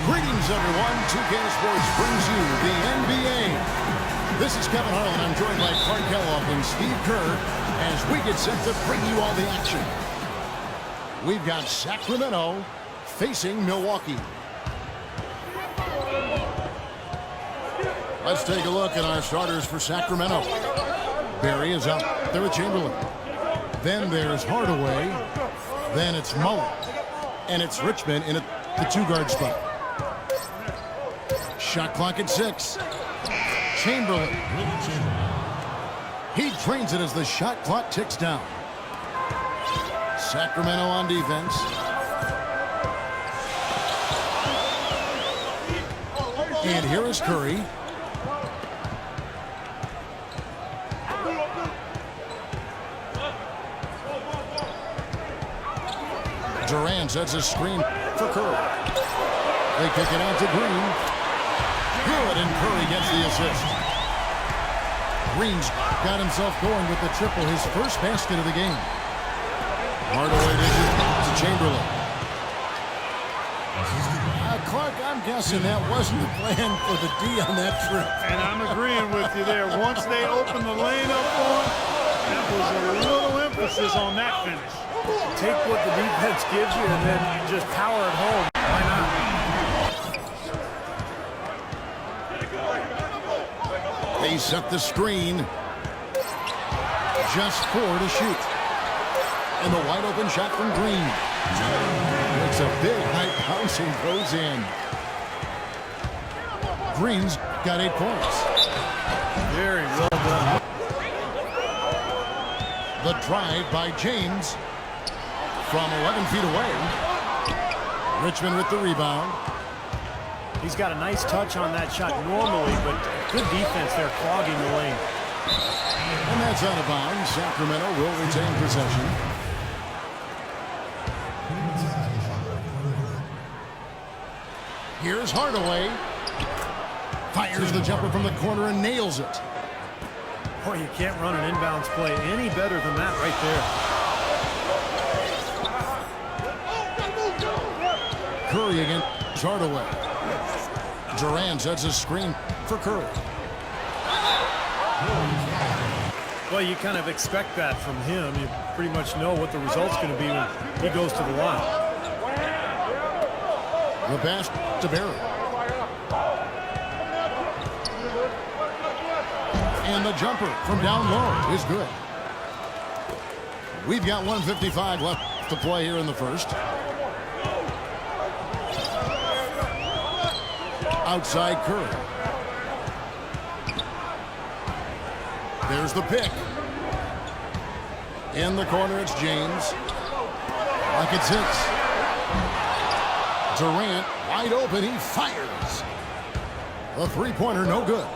Greetings, everyone. 2K Sports brings you the NBA. This is Kevin Harlan. I'm joined by Clark Kellogg and Steve Kerr as we get set to bring you all the action. We've got Sacramento facing Milwaukee. Let's take a look at our starters for Sacramento. Barry is out there with Chamberlain. Then there's Hardaway. Then it's Mullen. And it's Richmond in the two-guard spot. Shot clock at 6. Chamberlain. He trains it as the shot clock ticks down. Sacramento on defense. And here is Curry. Durant sets a screen for Curry. They kick it out to Green. Good, and Curry gets the assist. Green's got himself going with the triple, his first basket of the game. Hardaway dishes to Chamberlain. Clark, I'm guessing that wasn't the plan for the D on that trip. And I'm agreeing with you there. Once they opened the lane up for him, that was a little emphasis on that finish. Take what the defense gives you and then just power it home. Why not? They set the screen. Just 4 to shoot. And the wide open shot from Green. It's a big high bounce and goes in. Green's got 8 points. Very well done. The drive by James from 11 feet away. Richmond with the rebound. He's got a nice touch on that shot normally, but good defense there clogging the lane. And that's out of bounds. Sacramento will retain possession. Here's Hardaway. Fires the jumper from the corner and nails it. Boy, you can't run an inbounds play any better than that right there. Curry against Hardaway. Durant sets a screen for Curry. Well, you kind of expect that from him. You pretty much know what the result's going to be when he goes to the line. The pass to Barry. And the jumper from down low is good. We've got 1:55 left to play here in the first. Outside Curry. There's the pick. In the corner, it's James. Like it's hits. Durant, wide open, he fires. The three-pointer, no good.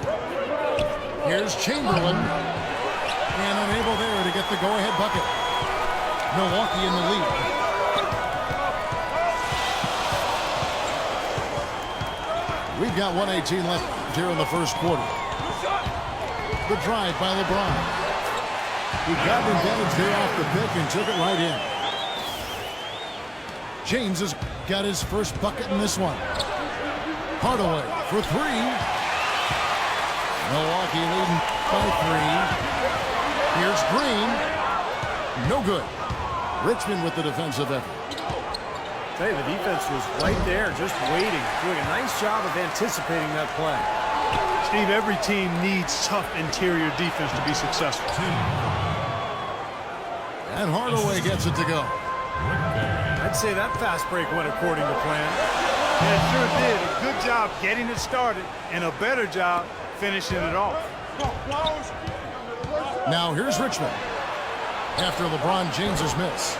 Here's Chamberlain. And unable there to get the go-ahead bucket. Milwaukee in the lead. We've got 1:18 left here in the first quarter. The drive by LeBron. He got an advantage there off the pick and took it right in. James has got his first bucket in this one. Hardaway for 3. Milwaukee leading by 3. Here's Green. No good. Richmond with the defensive effort. Hey, the defense was right there, just waiting, doing a nice job of anticipating that play. Steve, every team needs tough interior defense to be successful. And Hardaway gets it to go. I'd say that fast break went according to plan. Yeah, it sure did. A good job getting it started and a better job finishing it off. Now here's Richmond. After LeBron James's miss.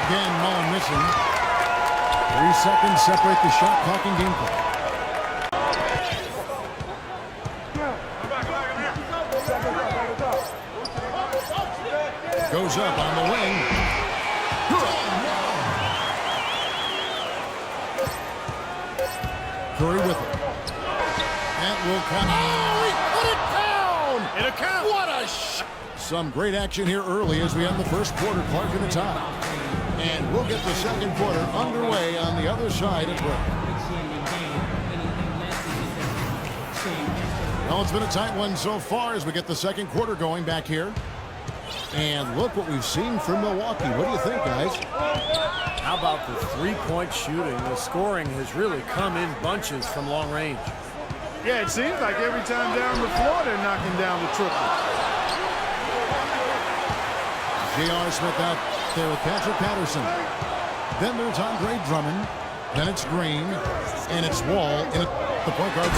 Again, Mullen missing. 3 seconds separate the shot clock and game clock. Goes up on the wing. Curry with it. That will come. Oh, he put it down! It'll count. What a shot! Some great action here early as we end the first quarter. Clark in the top. And we'll get the second quarter underway on the other side at break. Well, it's been a tight one so far as we get the second quarter going back here. And look what we've seen from Milwaukee. What do you think, guys? How about the three-point shooting? The scoring has really come in bunches from long range. Yeah, it seems like every time down the floor they're knocking down the triple. J.R. Smith out there with Patrick Patterson. Then there's Andre Drummond. Then it's Green. And it's Wall in the point guard.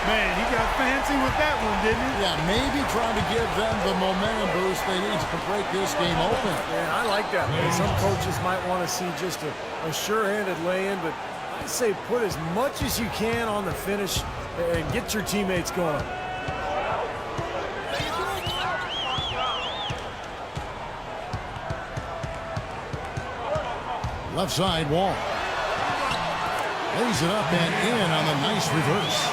Man, he got fancy with that one, didn't he? Yeah, maybe trying to give them the momentum boost they need to break this game open. Yeah, I like that. Some coaches might want to see just a sure-handed lay-in, but I say put as much as you can on the finish and get your teammates going. Left side, Wall. Lays it up and in on the nice reverse.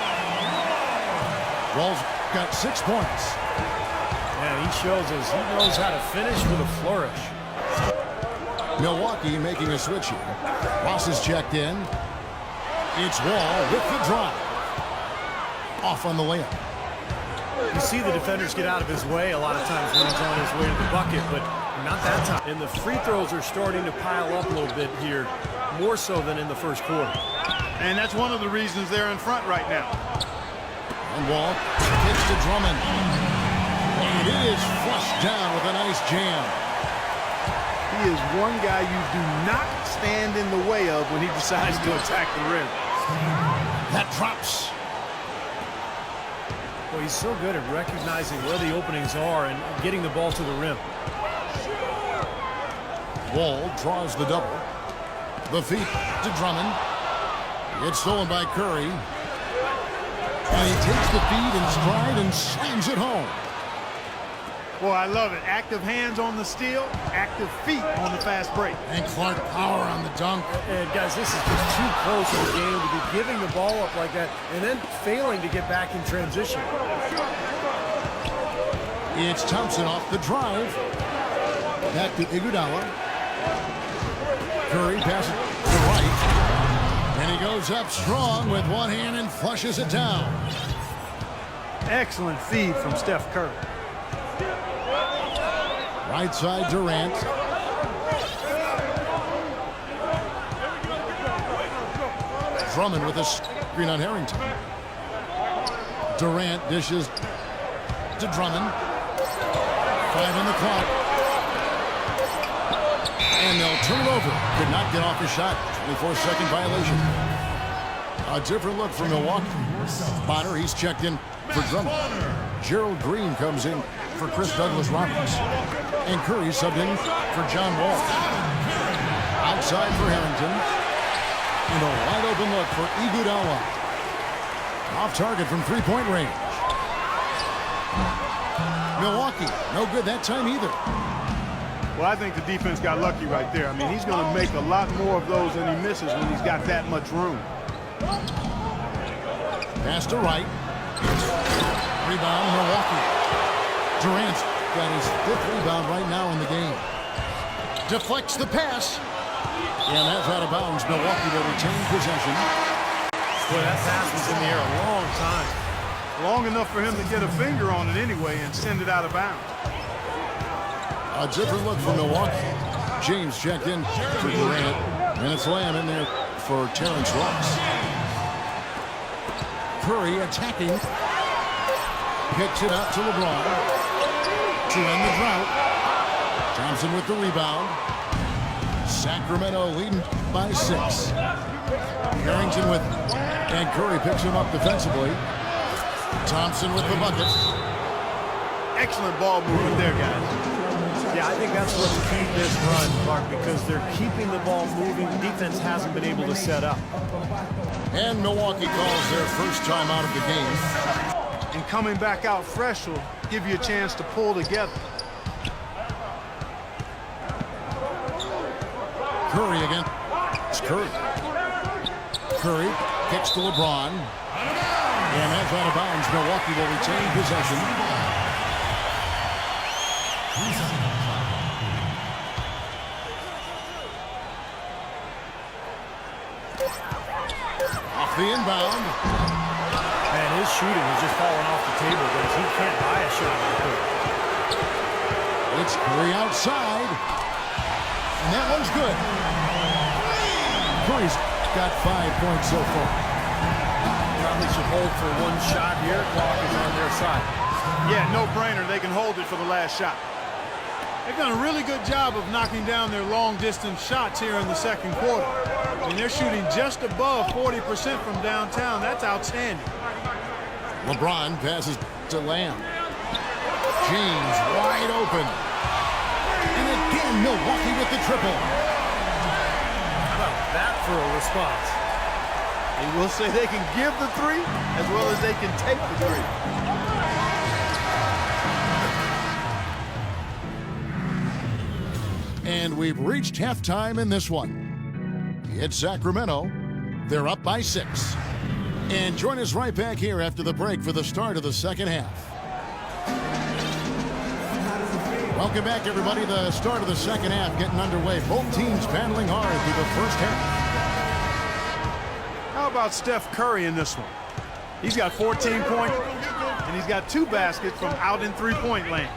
Wall's got 6 points. Yeah, he shows us he knows how to finish with a flourish. Milwaukee making a switch here. Ross is checked in. It's Wall with the drive. Off on the layup. You see the defenders get out of his way a lot of times when he's on his way to the bucket, but not that time. And the free throws are starting to pile up a little bit here, more so than in the first quarter. And that's one of the reasons they're in front right now. And Wall kicks to Drummond. And it is flushed down with a nice jam. He is one guy you do not stand in the way of when he decides to attack the rim. That drops. Well, he's so good at recognizing where the openings are and getting the ball to the rim. Wall draws the double. The feed to Drummond. It's stolen by Curry. And he takes the feed in stride and slams it home. Boy, I love it. Active hands on the steal, active feet on the fast break. And Clark power on the dunk. And guys, this is just too close in the game to be giving the ball up like that and then failing to get back in transition. It's Thompson off the drive. Back to Iguodala. Curry passes to the right. And he goes up strong with one hand and flushes it down. Excellent feed from Steph Curry. Right side, Durant. Drummond with a screen on Harrington. Durant dishes to Drummond. 5 on the clock. And they'll turn it over. Could not get off his shot. 24-second violation. A different look for Milwaukee. Bonner, he's checked in for Drummond. Gerald Green comes in for Chris Douglas-Roberts. And Curry subbed in for John Wall. Outside for Harrington. And a wide open look for Iguodala. Off target from three-point range. Milwaukee, no good that time either. Well, I think the defense got lucky right there. I mean, he's going to make a lot more of those than he misses when he's got that much room. Pass to right. Rebound, Milwaukee. Durant's got his 5th rebound right now in the game. Deflects the pass. And that's out of bounds. Milwaukee will retain possession. Boy, that pass was in the air a long time. Long enough for him to get a finger on it anyway and send it out of bounds. A different look for Milwaukee. James checked in for Durant. And it's Lamb in there for Terrence Ross. Curry attacking. Picks it up to LeBron. To end the drought. Thompson with the rebound. Sacramento leading by 6. Harrington with, and Curry picks him up defensively. Thompson with the bucket. Excellent ball movement there, guys. Yeah, I think that's what's keyed this run, Clark, because they're keeping the ball moving. The defense hasn't been able to set up. And Milwaukee calls their first time out of the game. And coming back out fresh will give you a chance to pull together. Curry again. It's Curry. Curry kicks to LeBron. And that's out of bounds. Milwaukee will retain possession. Off the inbound. And his shooting is just falling off the table because he can't buy a shot like that. It's Curry outside. And that one's good. Curry's got 5 points so far. Probably should hold for one shot here. Clock is on their side. Yeah, no-brainer. They can hold it for the last shot. They've done a really good job of knocking down their long-distance shots here in the second quarter. And they're shooting just above 40% from downtown. That's outstanding. LeBron passes to Lamb. James wide open. And again, Milwaukee with the triple. How about that for a response? They will say they can give the three as well as they can take the three. And we've reached halftime in this one. It's Sacramento. They're up by 6. And join us right back here after the break for the start of the second half. Welcome back, everybody. The start of the second half getting underway. Both teams battling hard through the first half. How about Steph Curry in this one? He's got 14 points, and he's got 2 baskets from out in three-point land.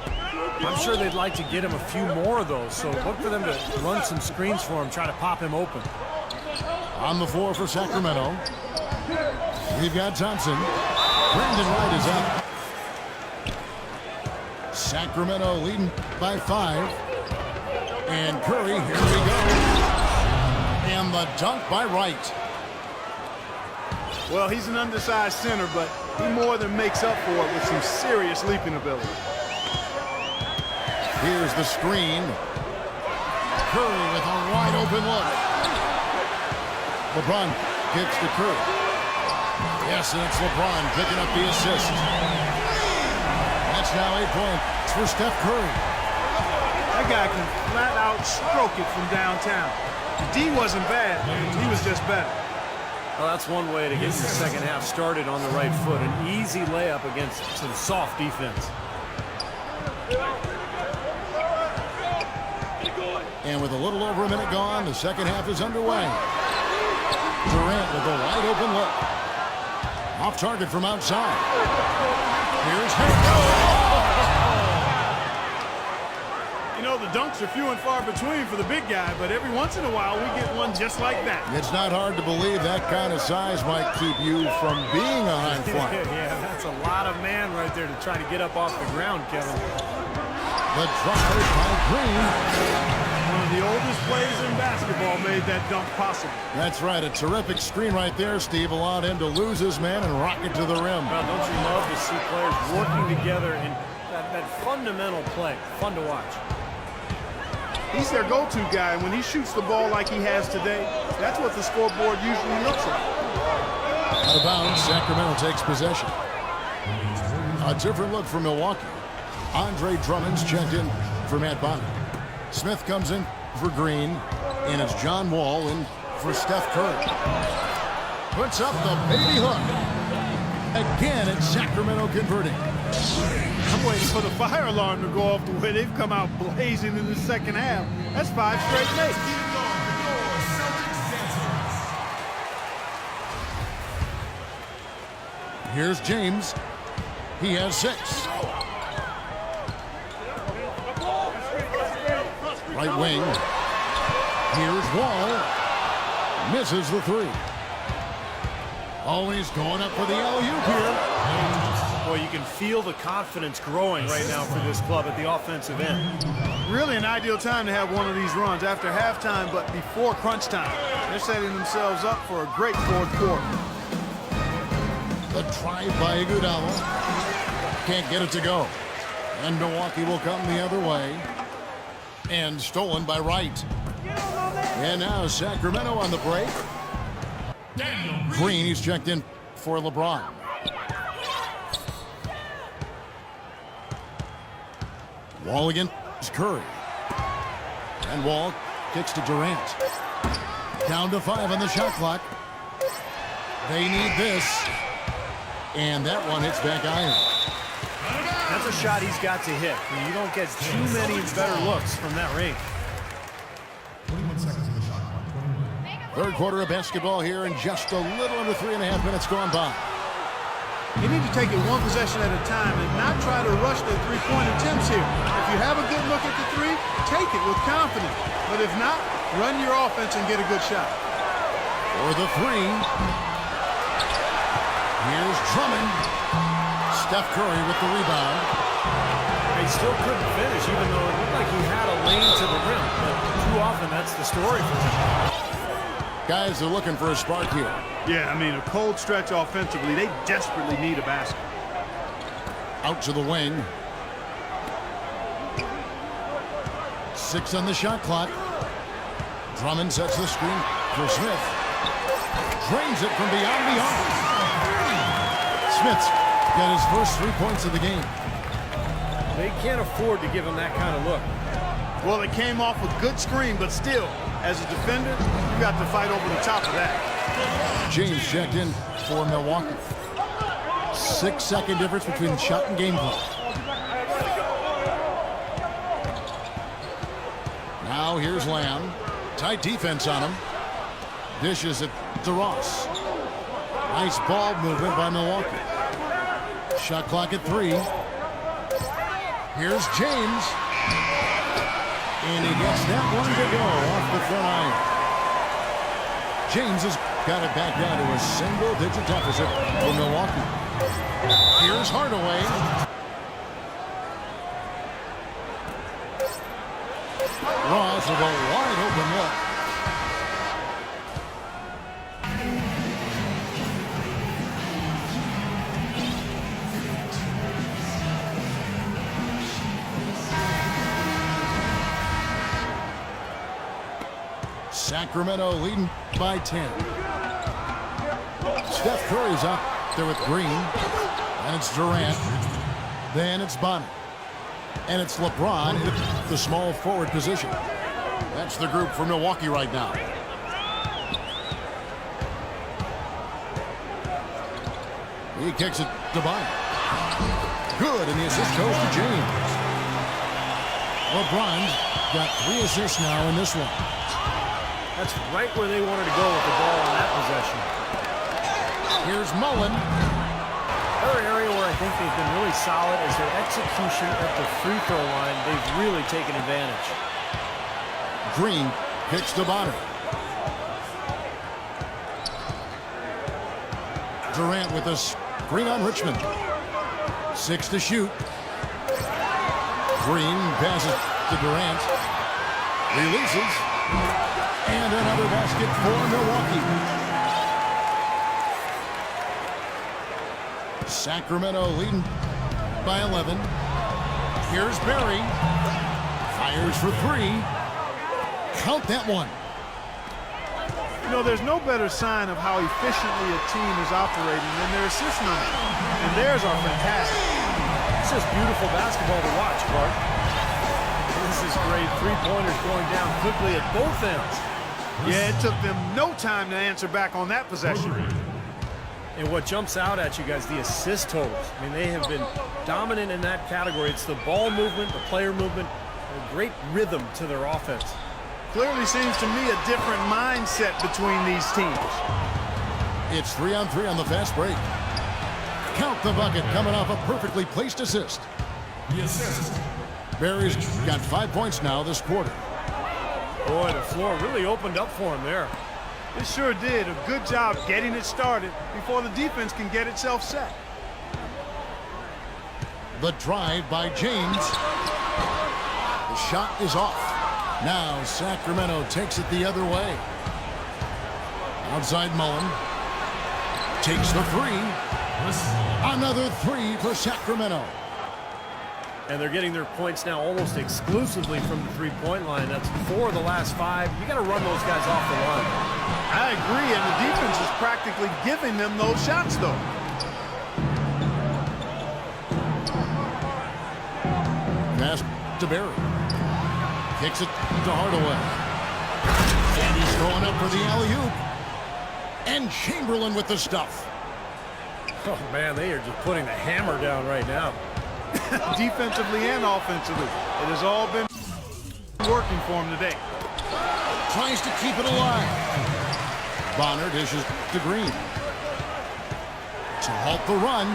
I'm sure they'd like to get him a few more of those, so look for them to run some screens for him, try to pop him open. On the floor for Sacramento, we've got Thompson. Brandon Wright is up. Sacramento leading by 5. And Curry, here we go. And the dunk by Wright. Well, he's an undersized center, but he more than makes up for it with some serious leaping ability. Here's the screen. Curry with a wide open look. LeBron kicks to Curry. Yes, and it's LeBron picking up the assist. That's now 8 points for Steph Curry. That guy can flat out stroke it from downtown. The D wasn't bad, he was just better. Well, that's one way to get the second half started on the right foot. An easy layup against some soft defense. And with a little over a minute gone, the second half is underway. Durant with a wide open look. Off target from outside. Here's Hank. You know, the dunks are few and far between for the big guy, but every once in a while we get one just like that. It's not hard to believe that kind of size might keep you from being a high flyer. Yeah, that's a lot of man right there to try to get up off the ground, Kevin. The drive by Green. One of the oldest players in basketball made that dunk possible. That's right, a terrific screen right there, Steve. Allowed him to lose his man and rock it to the rim. Well, don't you love to see players working together in that fundamental play? Fun to watch. He's their go-to guy, and when he shoots the ball like he has today, that's what the scoreboard usually looks like. Out of bounds, Sacramento takes possession. A different look for Milwaukee. Andre Drummond's checked in for Matt Bonner. Smith comes in for Green, and it's John Wall in for Steph Curry. Puts up the baby hook. Again, it's Sacramento converting. I'm waiting for the fire alarm to go off the way they've come out blazing in the second half. That's 5 straight makes. Here's James. He has 6. Right wing. Here's Wall. Misses the 3. Always going up for the alley-oop here. Boy, you can feel the confidence growing right now for this club at the offensive end. Really an ideal time to have one of these runs after halftime, but before crunch time. They're setting themselves up for a great fourth quarter. The drive by Iguodala. Can't get it to go. And Milwaukee will come the other way. And stolen by Wright. And now Sacramento on the break. Green, he's checked in for LeBron. Wall against Curry. And Wall kicks to Durant. Down to 5 on the shot clock. They need this. And that one hits back iron. That's a shot he's got to hit. You don't get too many better looks from that range. 30 Third quarter of basketball here, and just a little under 3.5 minutes gone by. You need to take it one possession at a time and not try to rush their three-point attempts here. If you have a good look at the three, take it with confidence. But if not, run your offense and get a good shot. For the three. Here's Drummond. Steph Curry with the rebound. He still couldn't finish, even though it looked like he had a lane to the rim. But too often, that's the story for him. Guys are looking for a spark here. Yeah, I mean, a cold stretch offensively. They desperately need a basket. Out to the wing. 6 on the shot clock. Drummond sets the screen for Smith. Drains it from beyond the arc. Smith's got his first 3 points of the game. They can't afford to give him that kind of look. Well, it came off a good screen, but still, as a defender, you got to fight over the top of that. James checked in for Milwaukee. 6-second difference between shot and game clock. Now here's Lamb. Tight defense on him. Dishes it to Ross. Nice ball movement by Milwaukee. Shot clock at 3. Here's James. And he gets that one to go off the front iron. James has got it back down to a single-digit deficit for Milwaukee. Here's Hardaway. Ross with a wide-open look. Sacramento leading by 10. Steph Curry's up there with Green. And it's Durant. Then it's Bonner. And it's LeBron in the small forward position. That's the group for Milwaukee right now. He kicks it to Bonner. Good, and the assist goes to James. LeBron's got 3 assists now in this one. That's right where they wanted to go with the ball on that possession. Here's Mullen. Another area where I think they've been really solid is their execution at the free throw line. They've really taken advantage. Green kicks to Bonner. Durant with a screen on Richmond. 6 to shoot. Green passes to Durant. Releases. And another basket for Milwaukee. Sacramento leading by 11. Here's Barry. Fires for 3. Count that one. You know, there's no better sign of how efficiently a team is operating than their assist numbers. And theirs are fantastic. It's just beautiful basketball to watch, Clark. This is great. 3-pointers going down quickly at both ends. Yeah, it took them no time to answer back on that possession. And what jumps out at you guys, the assist totals. I mean, they have been dominant in that category. It's the ball movement, the player movement, a great rhythm to their offense. Clearly seems to me a different mindset between these teams. It's 3-on-3 on the fast break. Count the bucket coming off a perfectly placed assist. Yes. Barry's got 5 points now this quarter. Boy, the floor really opened up for him there. It sure did. A good job getting it started before the defense can get itself set. The drive by James. The shot is off. Now Sacramento takes it the other way. Outside Mullen. Takes the 3. Another 3 for Sacramento. And they're getting their points now almost exclusively from the three-point line. That's 4 of the last 5. You got to run those guys off the line. I agree, and the defense is practically giving them those shots, though. Pass to Barry. Kicks it to Hardaway. And he's going up for the alley-oop. And Chamberlain with the stuff. Oh, man, they are just putting the hammer down right now. Defensively and offensively. It has all been working for him today. Tries to keep it alive. Bonner dishes to Green. To halt the run.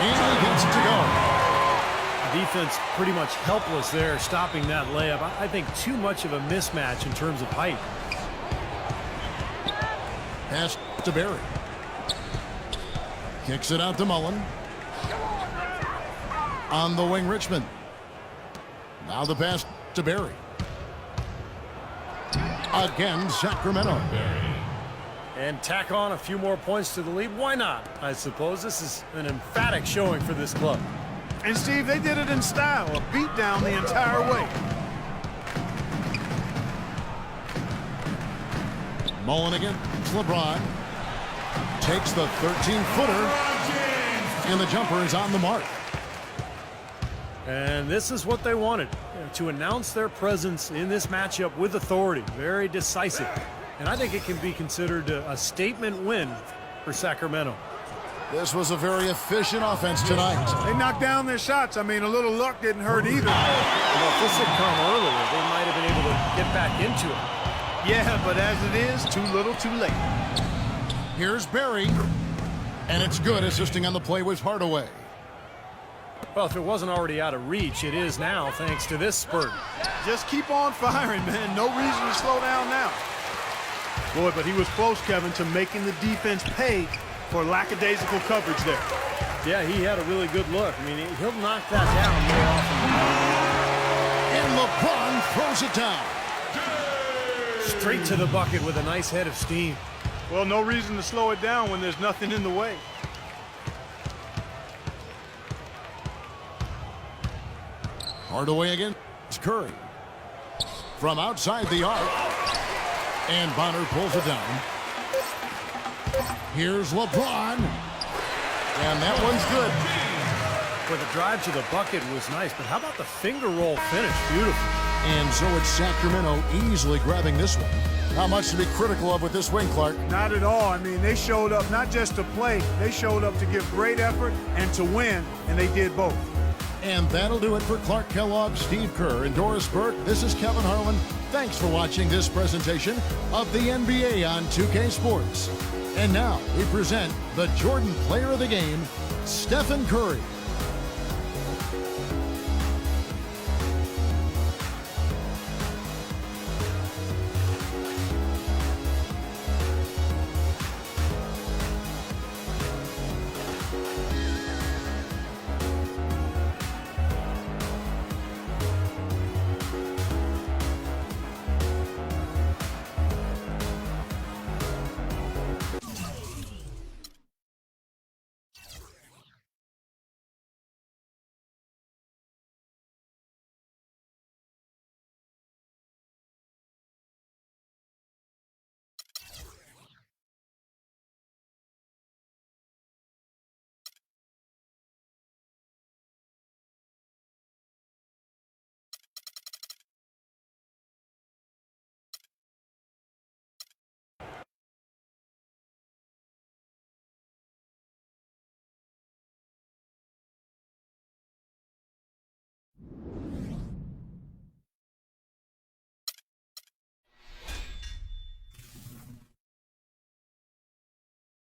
And he gets it to go. Defense pretty much helpless there, stopping that layup. I think too much of a mismatch in terms of height. Pass to Barry. Kicks it out to Mullen. On the wing, Richmond. Now the pass to Barry. Again, Sacramento. And tack on a few more points to the lead. Why not? I suppose this is an emphatic showing for this club. And, Steve, they did it in style, a beat down the entire way. Mullen against LeBron. Takes the 13-footer. And the jumper is on the mark. And this is what they wanted, to announce their presence in this matchup with authority. Very decisive. And I think it can be considered a statement win for Sacramento. This was a very efficient offense tonight. They knocked down their shots. I mean, a little luck didn't hurt either. Well, if this had come earlier, they might have been able to get back into it. Yeah, but as it is, too little, too late. Here's Barry. And it's good. Assisting on the play was Hardaway. Well, if it wasn't already out of reach, it is now thanks to this spurt. Just keep on firing, man. No reason to slow down now. Boy, but he was close, Kevin, to making the defense pay for lackadaisical coverage there. Yeah, he had a really good look. I mean, he'll knock that down more often. And LeBron throws it down. Straight to the bucket with a nice head of steam. Well, no reason to slow it down when there's nothing in the way. Hardaway against Curry. From outside the arc. And Bonner pulls it down. Here's LeBron. And that one's good. Well, the drive to the bucket was nice, but how about the finger roll finish? Beautiful. And so it's Sacramento easily grabbing this one. Not much to be critical of with this win, Clark. Not at all. I mean, they showed up not just to play. They showed up to give great effort and to win, and they did both. And that'll do it for Clark Kellogg, Steve Kerr, and Doris Burke. This is Kevin Harlan. Thanks for watching this presentation of the NBA on 2K Sports. And now we present the Jordan Player of the Game, Stephen Curry.